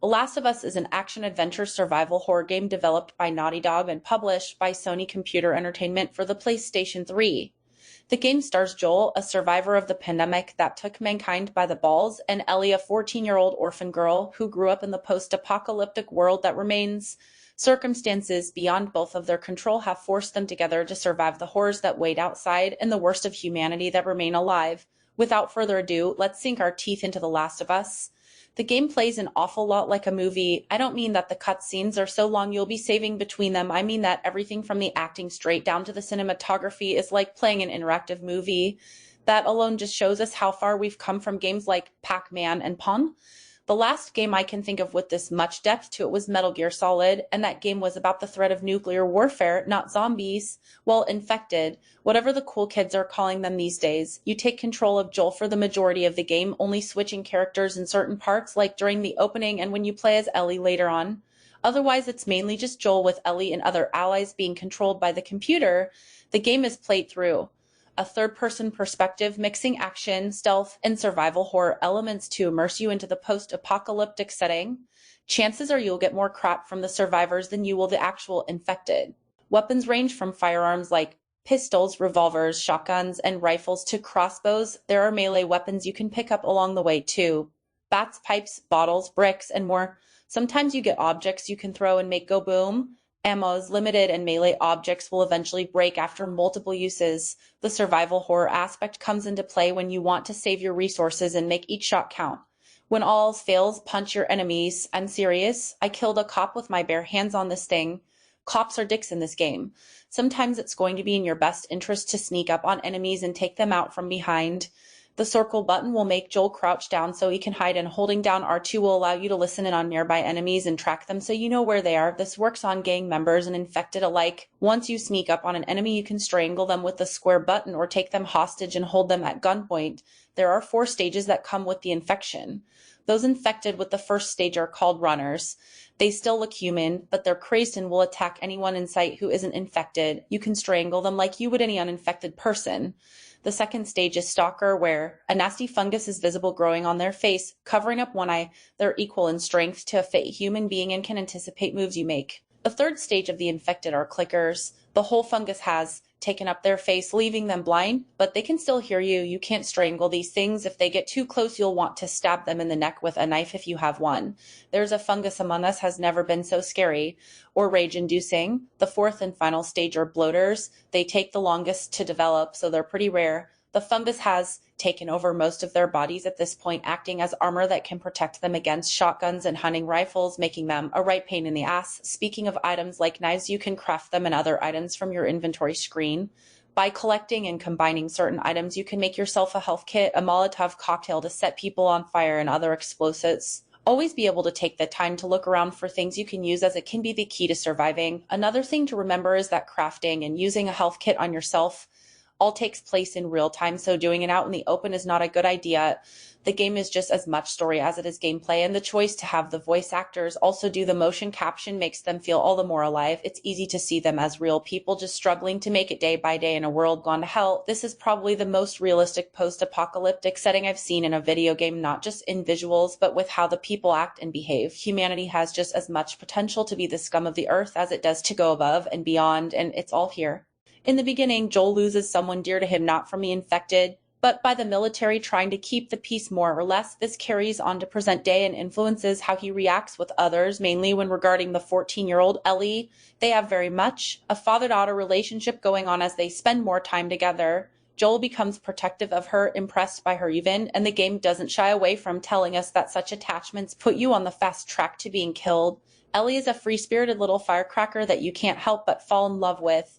The Last of Us is an action-adventure survival horror game developed by Naughty Dog and published by Sony Computer Entertainment for the PlayStation 3. The game stars Joel, a survivor of the pandemic that took mankind by the balls, and Ellie, a 14-year-old orphan girl who grew up in the post-apocalyptic world that remains. Circumstances beyond both of their control have forced them together to survive the horrors that wait outside and the worst of humanity that remain alive. Without further ado, let's sink our teeth into The Last of Us. The game plays an awful lot like a movie. I don't mean that the cutscenes are so long you'll be saving between them. I mean that everything from the acting straight down to the cinematography is like playing an interactive movie. That alone just shows us how far we've come from games like Pac-Man and Pong. The last game I can think of with this much depth to it was Metal Gear Solid, and that game was about the threat of nuclear warfare, not zombies. Well, infected, whatever the cool kids are calling them these days. You take control of Joel for the majority of the game, only switching characters in certain parts, like during the opening and when you play as Ellie later on. Otherwise, it's mainly just Joel with Ellie and other allies being controlled by the computer. The game is played through a third-person perspective, mixing action, stealth, and survival horror elements to immerse you into the post-apocalyptic setting. Chances are you'll get more crap from the survivors than you will the actual infected. Weapons range from firearms like pistols, revolvers, shotguns, and rifles to crossbows. There are melee weapons you can pick up along the way too. Bats, pipes, bottles, bricks, and more. Sometimes you get objects you can throw and make go boom. Ammo is limited and melee objects will eventually break after multiple uses. The survival horror aspect comes into play when you want to save your resources and make each shot count. When all else fails, punch your enemies. I'm serious. I killed a cop with my bare hands on this thing. Cops are dicks in this game. Sometimes it's going to be in your best interest to sneak up on enemies and take them out from behind. The circle button will make Joel crouch down so he can hide, and holding down R2 will allow you to listen in on nearby enemies and track them so you know where they are. This works on gang members and infected alike. Once you sneak up on an enemy, you can strangle them with the square button or take them hostage and hold them at gunpoint. There are 4 stages that come with the infection. Those infected with the first stage are called runners. They still look human, but they're crazed and will attack anyone in sight who isn't infected. You can strangle them like you would any uninfected person. The second stage is Stalker, where a nasty fungus is visible growing on their face, covering up one eye. They're equal in strength to a fit human being and can anticipate moves you make. The third stage of the infected are Clickers. The whole fungus has taken up their face, leaving them blind, but they can still hear you. You can't strangle these things. If they get too close, you'll want to stab them in the neck with a knife if you have one. There's a fungus among us has never been so scary or rage-inducing. The fourth and final stage are Bloaters. They take the longest to develop, so they're pretty rare. The fungus has taken over most of their bodies at this point, acting as armor that can protect them against shotguns and hunting rifles, making them a right pain in the ass. Speaking of items like knives, you can craft them and other items from your inventory screen. By collecting and combining certain items, you can make yourself a health kit, a Molotov cocktail to set people on fire, and other explosives. Always be able to take the time to look around for things you can use, as it can be the key to surviving. Another thing to remember is that crafting and using a health kit on yourself all takes place in real time, so doing it out in the open is not a good idea. The game is just as much story as it is gameplay, and the choice to have the voice actors also do the motion caption makes them feel all the more alive. It's easy to see them as real people just struggling to make it day by day in a world gone to hell. This is probably the most realistic post-apocalyptic setting I've seen in a video game, not just in visuals, but with how the people act and behave. Humanity has just as much potential to be the scum of the earth as it does to go above and beyond, and it's all here. In the beginning, Joel loses someone dear to him, not from the infected, but by the military trying to keep the peace more or less. This carries on to present day and influences how he reacts with others, mainly when regarding the 14-year-old Ellie. They have very much a father-daughter relationship going on as they spend more time together. Joel becomes protective of her, impressed by her even, and the game doesn't shy away from telling us that such attachments put you on the fast track to being killed. Ellie is a free-spirited little firecracker that you can't help but fall in love with.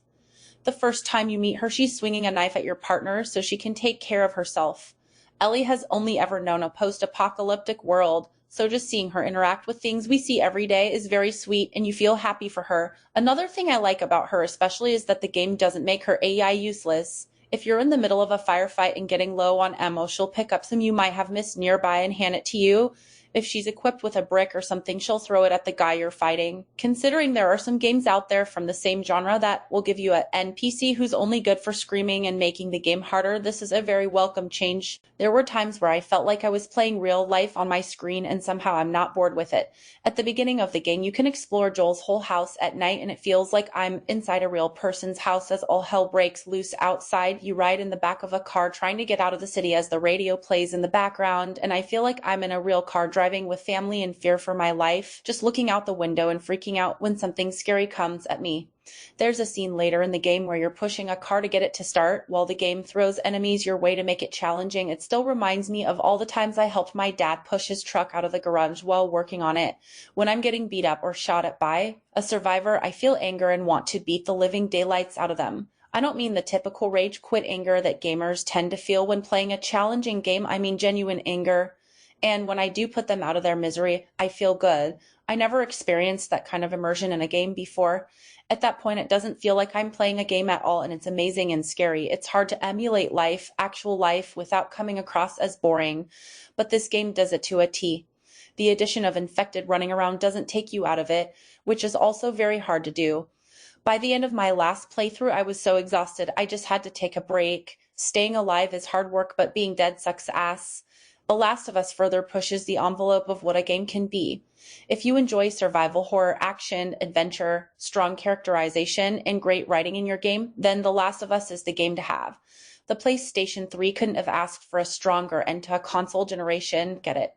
The first time you meet her, she's swinging a knife at your partner so she can take care of herself. Ellie has only ever known a post-apocalyptic world, so just seeing her interact with things we see every day is very sweet, and you feel happy for her. Another thing I like about her especially is that the game doesn't make her AI useless. If you're in the middle of a firefight and getting low on ammo, she'll pick up some you might have missed nearby and hand it to you. If she's equipped with a brick or something, she'll throw it at the guy you're fighting. Considering there are some games out there from the same genre that will give you an NPC who's only good for screaming and making the game harder, this is a very welcome change. There were times where I felt like I was playing real life on my screen and somehow I'm not bored with it. At the beginning of the game, you can explore Joel's whole house at night and it feels like I'm inside a real person's house as all hell breaks loose outside. You ride in the back of a car trying to get out of the city as the radio plays in the background, and I feel like I'm in a real car driving with family in fear for my life, just looking out the window and freaking out when something scary comes at me. There's a scene later in the game where you're pushing a car to get it to start while the game throws enemies your way to make it challenging. It still reminds me of all the times I helped my dad push his truck out of the garage while working on it. When I'm getting beat up or shot at by a survivor, I feel anger and want to beat the living daylights out of them. I don't mean the typical rage quit anger that gamers tend to feel when playing a challenging game. I mean genuine anger. And when I do put them out of their misery, I feel good. I never experienced that kind of immersion in a game before. At that point, it doesn't feel like I'm playing a game at all, and it's amazing and scary. It's hard to emulate life, actual life, without coming across as boring. But this game does it to a T. The addition of infected running around doesn't take you out of it, which is also very hard to do. By the end of my last playthrough, I was so exhausted, I just had to take a break. Staying alive is hard work, but being dead sucks ass. The Last of Us further pushes the envelope of what a game can be. If you enjoy survival horror, action, adventure, strong characterization, and great writing in your game, then The Last of Us is the game to have. The PlayStation 3 couldn't have asked for a stronger end to a console generation. Get it?